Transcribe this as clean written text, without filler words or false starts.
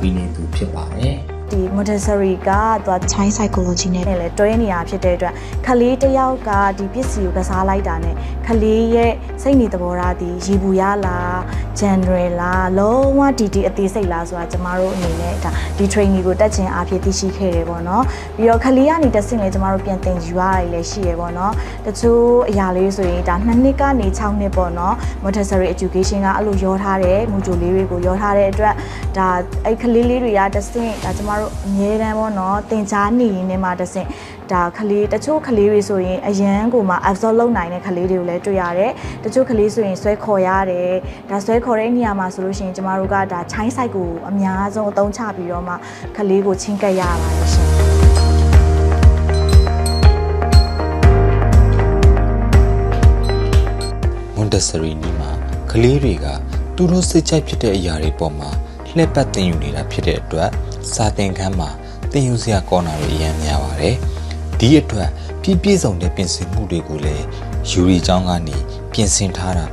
ပေးနေသူဖြစ်ပါတယ် ဒီ Montessori ကသူက child psychology နဲ့ လည်းတွဲနေတာဖြစ်တဲ့အတွက်ခလေးတစ်ယောက်ကဒီပစ္စည်းကိုကစားလိုက်တာနဲ့ခလေးရဲ့စိတ်နေသဘောထားဒီရေဘူးရလား general လားလုံးဝဒီအသေးစိတ်လားဆိုတာကျမတို့အနေနဲ့ဒါဒီ training ကိုတက်ချင်အားဖြင့်သိရှိခဲ့တယ်ပေါ့နော်ပြီးတော့ခလေးကနေတက်ဆင့်လေကျမတို့ပြန်သင်ယူရတယ်လည်းရှိရပေါ့နော်တချို့အရာလေးဆိုရင်ဒါ2နှစ်ကနေ6နှစ်ပေါ့နော် Montessori education ကအဲ့လိုရောထားတဲ့မူဂျိုလေးတွေကိုရောထားတဲ့အတွက်ဒါအဲ့ခလေးလေးတွေကတက်ဆင့်ဒါကျမတို့အမြဲတမ်းပေါ့နော်သင်ကြားနေရင်းနဲ့မှတက်ဆင့်ဒါခလေးတချို့ခလေးတွေဆိုရင်အရန်ကိုမှ absorb လုပ်နိုင်တဲ့ခလေးတွေကိုလည်းတွေ့ရတယ်တချို့ခလေးဆိုရင်ဆွဲခေါ်ရတယ်ဒါဆွဲခေါ်တဲ့နေရာမှာဆိုလို့ရှိရင်ကျမတို့ကဒါ child psych ကိုအများဆုံးအသုံးချပြီးတော့မှခလေးကိုချင်းကပ်ရပါတယ်ရှင် Montessori နီးမှာကလေးတွေကသူတို့စိတ်ကြိုက်ဖြစ်တဲ့အရာတွေပေါ်မှာလှည့်ပတ်သင်ယူနေတာဖြစ်တဲ့အတွက်စာသင်ခန်းမှာသင်ယူစရာကော်နာတွေအများများပါတယ်ဒီအတွက်ပြည့်စုံတဲ့ပြင်ဆင်မှုတွေကိုလည်းယူရီကျောင်းကနေပြင်ဆင်ထားတာ